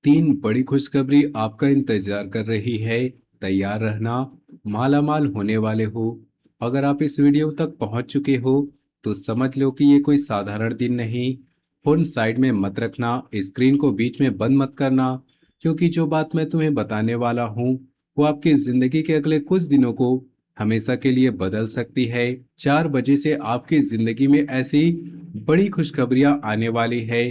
तीन बड़ी खुशखबरी आपका इंतजार कर रही है। तैयार रहना, मालामाल होने वाले हो। अगर आप इस वीडियो तक पहुंच चुके हो तो समझ लो कि ये कोई साधारण दिन नहीं। फोन साइड में मत रखना, स्क्रीन को बीच में बंद मत करना, क्योंकि जो बात मैं तुम्हें बताने वाला हूँ वो आपकी जिंदगी के अगले कुछ दिनों को हमेशा के लिए बदल सकती है। 4 बजे से आपकी जिंदगी में ऐसी बड़ी खुशखबरियां आने वाली है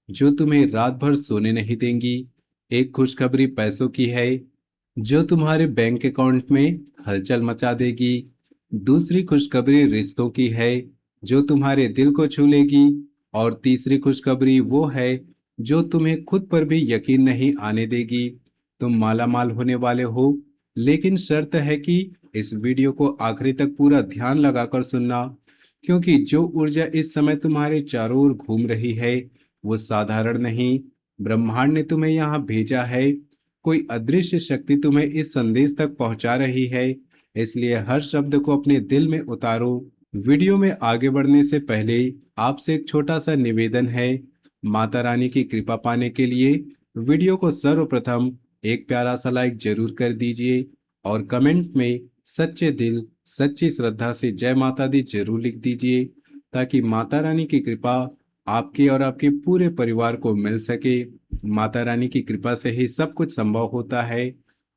जो तुम्हें रात भर सोने नहीं देंगी। एक खुशखबरी पैसों की है जो तुम्हारे बैंक अकाउंट में हलचल मचा देगी। दूसरी खुशखबरी रिश्तों की है जो तुम्हारे दिल को छू लेगी। और तीसरी खुशखबरी वो है जो तुम्हें खुद पर भी यकीन नहीं आने देगी। तुम मालामाल होने वाले हो, लेकिन शर्त है कि इस वीडियो को आखिरी तक पूरा ध्यान लगाकर सुनना, क्योंकि जो ऊर्जा इस समय तुम्हारे चारों ओर घूम रही है वो साधारण नहीं। ब्रह्मांड ने तुम्हें यहाँ भेजा है, कोई अदृश्य शक्ति तुम्हें इस संदेश तक पहुंचा रही है। इसलिए हर शब्द को अपने दिल में उतारो। वीडियो में आगे बढ़ने से पहले आपसे एक छोटा सा निवेदन है। माता रानी की कृपा पाने के लिए वीडियो को सर्वप्रथम एक प्यारा सा लाइक जरूर कर दीजिए और कमेंट में सच्चे दिल सच्ची श्रद्धा से जय माता दी जरूर लिख दीजिए, ताकि माता रानी की कृपा आपके और आपके पूरे परिवार को मिल सके। माता रानी की कृपा से ही सब कुछ संभव होता है।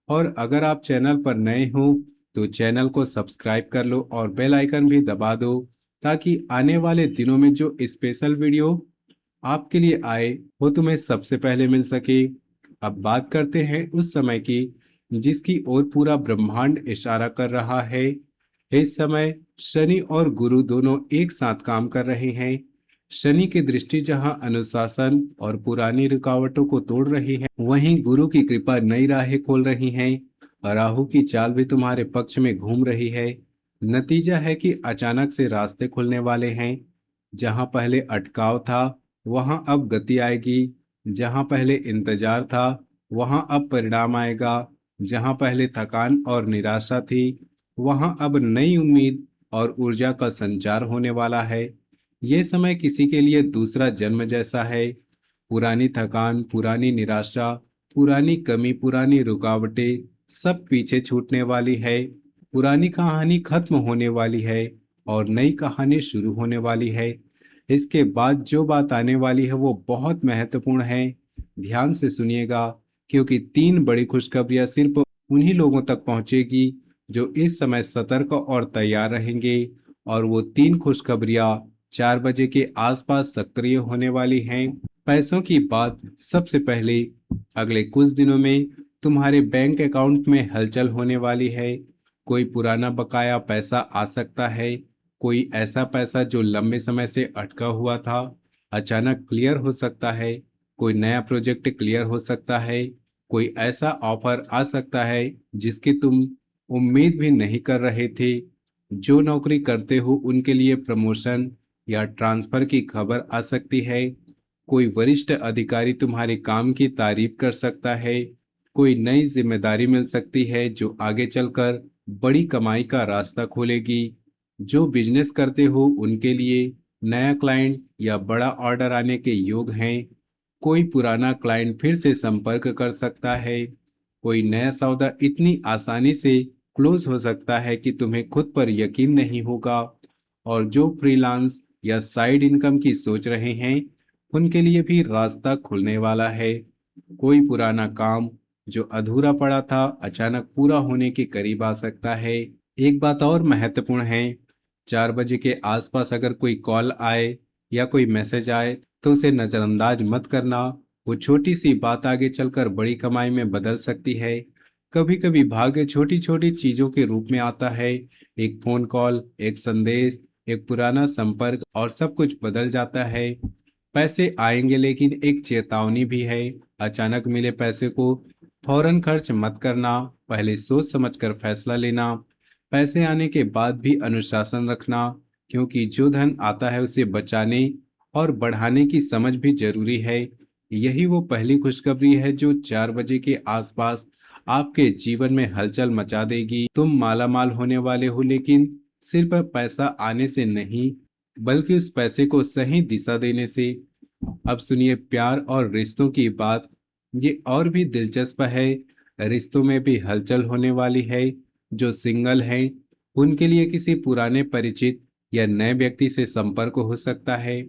और अगर आप चैनल पर नए हो तो चैनल को सब्सक्राइब कर लो और बेल आइकन भी दबा दो, ताकि आने वाले दिनों में जो स्पेशल वीडियो आपके लिए आए वो तुम्हें सबसे पहले मिल सके। अब बात करते हैं उस समय की जिसकी ओर पूरा ब्रह्मांड इशारा कर रहा है। इस समय शनि और गुरु दोनों एक साथ काम कर रहे हैं। शनि की दृष्टि जहां अनुशासन और पुरानी रुकावटों को तोड़ रही है, वहीं गुरु की कृपा नई राहें खोल रही है। राहु की चाल भी तुम्हारे पक्ष में घूम रही है। नतीजा है कि अचानक से रास्ते खुलने वाले हैं। जहां पहले अटकाव था वहां अब गति आएगी। जहां पहले इंतजार था वहां अब परिणाम आएगा। जहां पहले थकान और निराशा थी वहां अब नई उम्मीद और ऊर्जा का संचार होने वाला है। ये समय किसी के लिए दूसरा जन्म जैसा है। पुरानी थकान, पुरानी निराशा, पुरानी कमी, पुरानी रुकावटें सब पीछे छूटने वाली है। पुरानी कहानी खत्म होने वाली है और नई कहानी शुरू होने वाली है। इसके बाद जो बात आने वाली है वो बहुत महत्वपूर्ण है। ध्यान से सुनिएगा, क्योंकि तीन बड़ी खुशखबरियां सिर्फ उन्हीं लोगों तक पहुंचेगी जो इस समय सतर्क और तैयार रहेंगे। और वो तीन खुशखबरियां 4 बजे के आसपास सक्रिय होने वाली हैं। पैसों की बात सबसे पहले, अगले कुछ दिनों में तुम्हारे बैंक अकाउंट में हलचल होने वाली है। कोई पुराना बकाया पैसा आ सकता है। कोई ऐसा पैसा जो लंबे समय से अटका हुआ था अचानक क्लियर हो सकता है। कोई नया प्रोजेक्ट क्लियर हो सकता है। कोई ऐसा ऑफर आ सकता है जिसकी तुम उम्मीद भी नहीं कर रहे थे। जो नौकरी करते हो उनके लिए प्रमोशन या ट्रांसफर की खबर आ सकती है। कोई वरिष्ठ अधिकारी तुम्हारे काम की तारीफ कर सकता है। कोई नई जिम्मेदारी मिल सकती है जो आगे चलकर बड़ी कमाई का रास्ता खोलेगी। जो बिजनेस करते हो उनके लिए नया क्लाइंट या बड़ा ऑर्डर आने के योग हैं। कोई पुराना क्लाइंट फिर से संपर्क कर सकता है। कोई नया सौदा इतनी आसानी से क्लोज हो सकता है कि तुम्हें खुद पर यकीन नहीं होगा। और जो फ्रीलांस या साइड इनकम की सोच रहे हैं उनके लिए भी रास्ता खुलने वाला है। कोई पुराना काम जो अधूरा पड़ा था अचानक पूरा होने के करीब आ सकता है। एक बात और महत्वपूर्ण है, 4 बजे के आसपास अगर कोई कॉल आए या कोई मैसेज आए तो उसे नजरअंदाज मत करना। वो छोटी सी बात आगे चलकर बड़ी कमाई में बदल सकती है। कभी कभी भाग्य छोटी छोटी चीजों के रूप में आता है। एक फोन कॉल, एक संदेश, एक पुराना संपर्क और सब कुछ बदल जाता है। पैसे आएंगे, लेकिन एक चेतावनी भी है। अचानक मिले पैसे को फौरन खर्च मत करना, पहले सोच समझकर फैसला लेना। पैसे आने के बाद भी अनुशासन रखना, क्योंकि जो धन आता है उसे बचाने और बढ़ाने की समझ भी जरूरी है। यही वो पहली खुशखबरी है जो 4 बजे के आसपास आपके जीवन में हलचल मचा देगी। तुम मालामाल होने वाले हो, लेकिन सिर्फ पैसा आने से नहीं, बल्कि उस पैसे को सही दिशा देने से। अब सुनिए प्यार और रिश्तों की बात। ये और भी दिलचस्प है। रिश्तों में भी हलचल होने वाली है। जो सिंगल हैं उनके लिए किसी पुराने परिचित या नए व्यक्ति से संपर्क हो सकता है।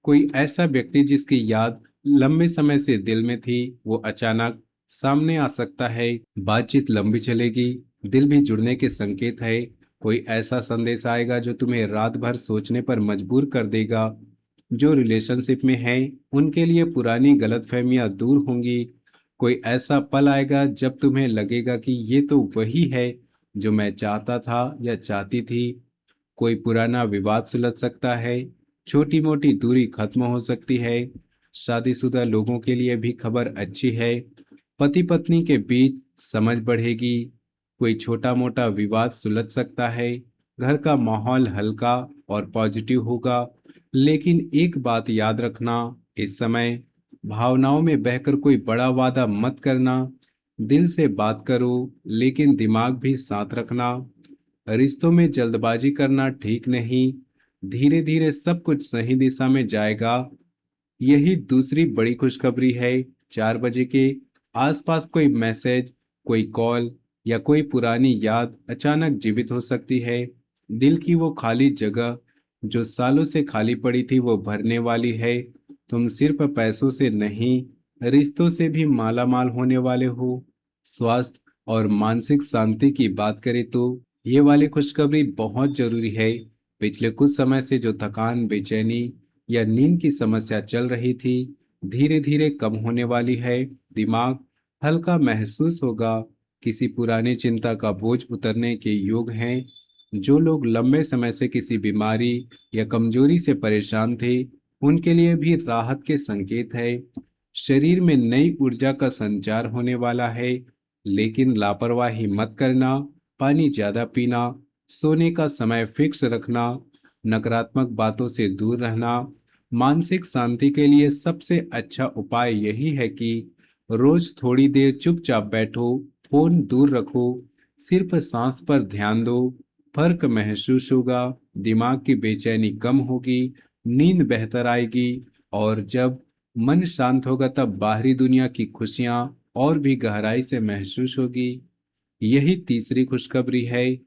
कोई ऐसा व्यक्ति जिसकी याद लंबे समय से दिल में थी, वो अचानक सामने आ सकता है। बातचीत लंबी चलेगी, दिल भी जुड़ने के संकेत है। कोई ऐसा संदेश आएगा जो तुम्हें रात भर सोचने पर मजबूर कर देगा। जो रिलेशनशिप में हैं उनके लिए पुरानी गलतफहमियां दूर होंगी। कोई ऐसा पल आएगा जब तुम्हें लगेगा कि ये तो वही है जो मैं चाहता था या चाहती थी। कोई पुराना विवाद सुलझ सकता है। छोटी मोटी दूरी खत्म हो सकती है। शादीशुदा लोगों के लिए भी खबर अच्छी है। पति पत्नी के बीच समझ बढ़ेगी। कोई छोटा मोटा विवाद सुलझ सकता है। घर का माहौल हल्का और पॉजिटिव होगा। लेकिन एक बात याद रखना, इस समय भावनाओं में बहकर कोई बड़ा वादा मत करना। दिल से बात करो, लेकिन दिमाग भी साथ रखना। रिश्तों में जल्दबाजी करना ठीक नहीं। धीरे धीरे सब कुछ सही दिशा में जाएगा। यही दूसरी बड़ी खुशखबरी है। 4 बजे के आसपास कोई मैसेज, कोई कॉल या कोई पुरानी याद अचानक जीवित हो सकती है। दिल की वो खाली जगह जो सालों से खाली पड़ी थी, वो भरने वाली है। तुम सिर्फ पैसों से नहीं, रिश्तों से भी मालामाल होने वाले हो। स्वास्थ्य और मानसिक शांति की बात करें तो ये वाली खुशखबरी बहुत जरूरी है। पिछले कुछ समय से जो थकान, बेचैनी या नींद की समस्या चल रही थी, धीरे धीरे कम होने वाली है। दिमाग हल्का महसूस होगा। किसी पुरानी चिंता का बोझ उतरने के योग हैं। जो लोग लंबे समय से किसी बीमारी या कमजोरी से परेशान थे, उनके लिए भी राहत के संकेत है। शरीर में नई ऊर्जा का संचार होने वाला है। लेकिन लापरवाही मत करना। पानी ज्यादा पीना, सोने का समय फिक्स रखना, नकारात्मक बातों से दूर रहना। मानसिक शांति के लिए सबसे अच्छा उपाय यही है कि रोज थोड़ी देर चुपचाप बैठो, फोन दूर रखो, सिर्फ सांस पर ध्यान दो। फर्क महसूस होगा। दिमाग की बेचैनी कम होगी, नींद बेहतर आएगी। और जब मन शांत होगा तब बाहरी दुनिया की खुशियां और भी गहराई से महसूस होगी। यही तीसरी खुशखबरी है।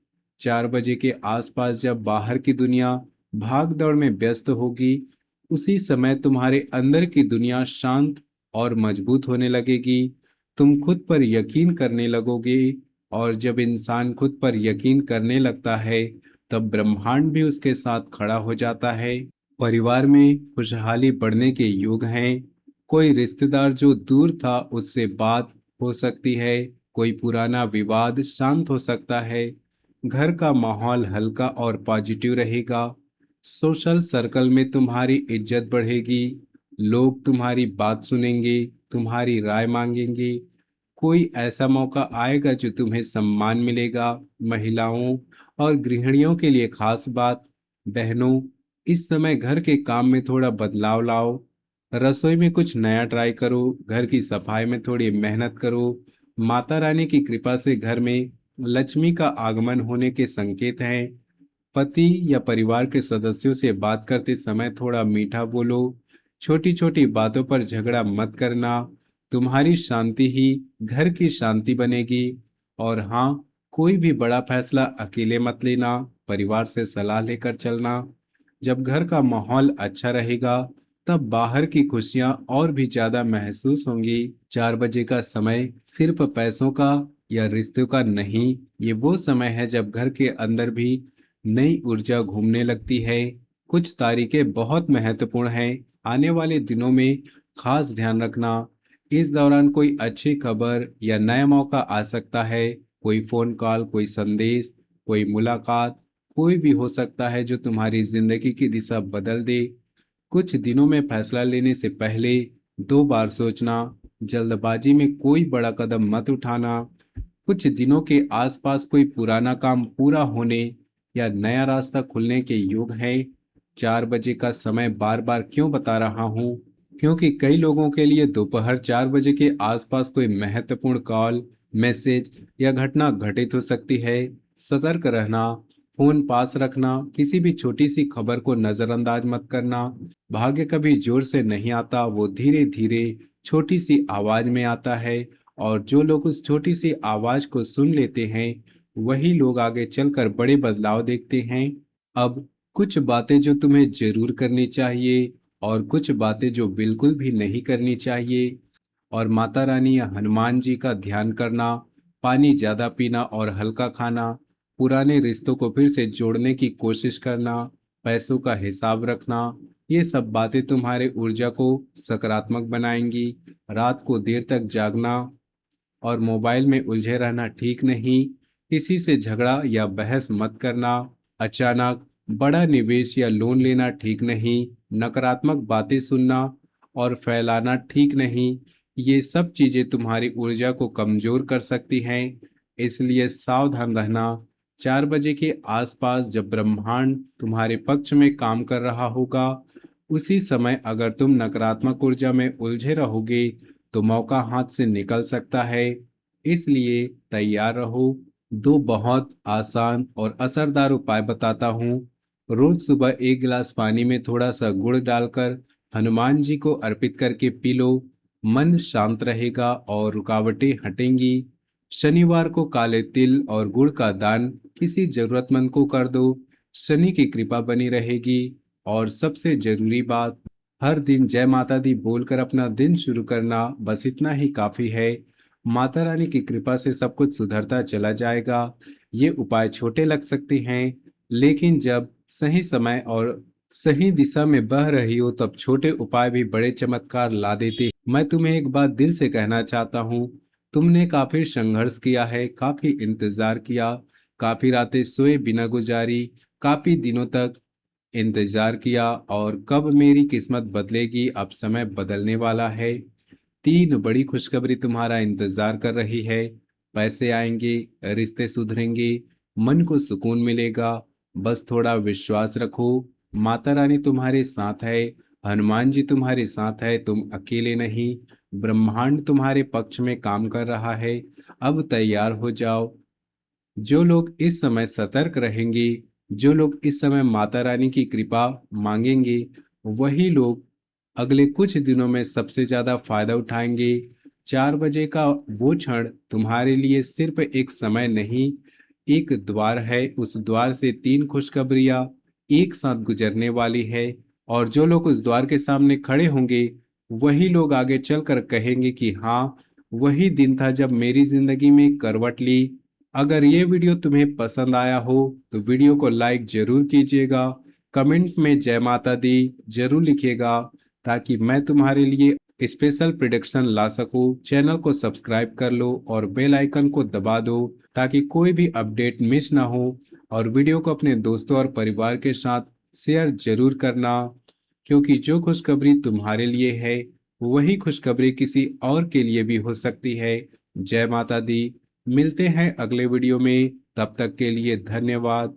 4 बजे के आसपास जब बाहर की दुनिया भाग दौड़ में व्यस्त होगी, उसी समय तुम्हारे अंदर की दुनिया शांत और मजबूत होने लगेगी। तुम खुद पर यकीन करने लगोगे। और जब इंसान खुद पर यकीन करने लगता है, तब ब्रह्मांड भी उसके साथ खड़ा हो जाता है। परिवार में खुशहाली बढ़ने के योग हैं। कोई रिश्तेदार जो दूर था उससे बात हो सकती है। कोई पुराना विवाद शांत हो सकता है। घर का माहौल हल्का और पॉजिटिव रहेगा। सोशल सर्कल में तुम्हारी इज्जत बढ़ेगी। लोग तुम्हारी बात सुनेंगे, तुम्हारी राय मांगेंगे। कोई ऐसा मौका आएगा जो तुम्हें सम्मान मिलेगा। महिलाओं और गृहिणियों के लिए खास बात, बहनों, इस समय घर के काम में थोड़ा बदलाव लाओ। रसोई में कुछ नया ट्राई करो, घर की सफाई में थोड़ी मेहनत करो। माता रानी की कृपा से घर में लक्ष्मी का आगमन होने के संकेत हैं। पति या परिवार के सदस्यों से बात करते समय थोड़ा मीठा बोलो। छोटी छोटी बातों पर झगड़ा मत करना। तुम्हारी शांति ही घर की शांति बनेगी। और हाँ, कोई भी बड़ा फैसला अकेले मत लेना, परिवार से सलाह लेकर चलना। जब घर का माहौल अच्छा रहेगा, तब बाहर की खुशियां और भी ज्यादा महसूस होंगी। 4 बजे का समय सिर्फ पैसों का या रिश्तों का नहीं, ये वो समय है जब घर के अंदर भी नई ऊर्जा घूमने लगती है। कुछ तारीखें बहुत महत्वपूर्ण हैं। आने वाले दिनों में खास ध्यान रखना। इस दौरान कोई अच्छी खबर या नया मौका आ सकता है। कोई फोन कॉल, कोई संदेश, कोई मुलाकात, कोई भी हो सकता है जो तुम्हारी जिंदगी की दिशा बदल दे। कुछ दिनों में फैसला लेने से पहले 2 बार सोचना। जल्दबाजी में कोई बड़ा कदम मत उठाना। कुछ दिनों के आसपास कोई पुराना काम पूरा होने या नया रास्ता खुलने के योग है। 4 बजे का समय बार बार क्यों बता रहा हूँ? क्योंकि कई लोगों के लिए दोपहर 4 बजे के आसपास कोई महत्वपूर्ण कॉल, मैसेज या घटना घटित हो सकती है। सतर्क रहना, फोन पास रखना, किसी भी छोटी सी खबर को नजरअंदाज मत करना। भाग्य कभी जोर से नहीं आता, वो धीरे धीरे छोटी सी आवाज में आता है, और जो लोग उस छोटी सी आवाज को सुन लेते हैं वही लोग आगे चलकर बड़े बदलाव देखते हैं। अब कुछ बातें जो तुम्हें जरूर करनी चाहिए और कुछ बातें जो बिल्कुल भी नहीं करनी चाहिए। और माता रानी या हनुमान जी का ध्यान करना, पानी ज्यादा पीना और हल्का खाना, पुराने रिश्तों को फिर से जोड़ने की कोशिश करना, पैसों का हिसाब रखना, ये सब बातें तुम्हारे ऊर्जा को सकारात्मक बनाएंगी। रात को देर तक जागना और मोबाइल में उलझे रहना ठीक नहीं। किसी से झगड़ा या बहस मत करना। अचानक बड़ा निवेश या लोन लेना ठीक नहीं। नकारात्मक बातें सुनना और फैलाना ठीक नहीं। ये सब चीजें तुम्हारी ऊर्जा को कमजोर कर सकती हैं, इसलिए सावधान रहना। 4 बजे के आसपास जब ब्रह्मांड तुम्हारे पक्ष में काम कर रहा होगा, उसी समय अगर तुम नकारात्मक ऊर्जा में उलझे रहोगे तो मौका हाथ से निकल सकता है। इसलिए तैयार रहो। दो बहुत आसान और असरदार उपाय बताता हूँ। रोज सुबह एक गिलास पानी में थोड़ा सा गुड़ डालकर हनुमान जी को अर्पित करके पी लो। मन शांत रहेगा और रुकावटें हटेंगी। शनिवार को काले तिल और गुड़ का दान किसी जरूरतमंद को कर दो। शनि की कृपा बनी रहेगी। और सबसे जरूरी बात, हर दिन जय माता दी बोलकर अपना दिन शुरू करना, बस इतना ही काफी है। माता रानी की कृपा से सब कुछ सुधरता चला जाएगा। ये उपाय छोटे लग सकते हैं, लेकिन जब सही समय और सही दिशा में बह रही हो तब छोटे उपाय भी बड़े चमत्कार ला देते। मैं तुम्हें एक बात दिल से कहना चाहता हूँ। तुमने काफी संघर्ष किया है, काफी इंतजार किया, काफी रातें सोए बिना गुजारी, काफी दिनों तक इंतजार किया, और कब मेरी किस्मत बदलेगी, अब समय बदलने वाला है। 3 बड़ी खुशखबरी तुम्हारा इंतजार कर रही है। पैसे आएंगे, रिश्ते सुधरेंगे, मन को सुकून मिलेगा। बस थोड़ा विश्वास रखो। माता रानी तुम्हारे साथ है, हनुमान जी तुम्हारे साथ है, तुम अकेले नहीं। ब्रह्मांड तुम्हारे पक्ष में काम कर रहा है। अब तैयार हो जाओ। जो लोग इस समय सतर्क रहेंगे, जो लोग इस समय माता रानी की कृपा मांगेंगे, वही लोग अगले कुछ दिनों में सबसे ज्यादा फायदा उठाएंगे। 4 बजे का वो क्षण तुम्हारे लिए सिर्फ एक समय नहीं, एक द्वार है। उस द्वार से 3 खुशखबरियां एक साथ गुजरने वाली है। और जो लोग उस द्वार के सामने खड़े होंगे, वही लोग आगे चलकर कहेंगे कि हाँ, वही दिन था जब मेरी जिंदगी में करवट ली। अगर ये वीडियो तुम्हें पसंद आया हो तो वीडियो को लाइक जरूर कीजिएगा। कमेंट में जय माता दी जरूर लिखिएगा, ताकि मैं तुम्हारे लिए स्पेशल प्रिडिक्शन ला सकूं। चैनल को सब्सक्राइब कर लो और बेल आइकन को दबा दो, ताकि कोई भी अपडेट मिस ना हो। और वीडियो को अपने दोस्तों और परिवार के साथ शेयर जरूर करना, क्योंकि जो खुशखबरी तुम्हारे लिए है वही खुशखबरी किसी और के लिए भी हो सकती है। जय माता दी। मिलते हैं अगले वीडियो में, तब तक के लिए धन्यवाद।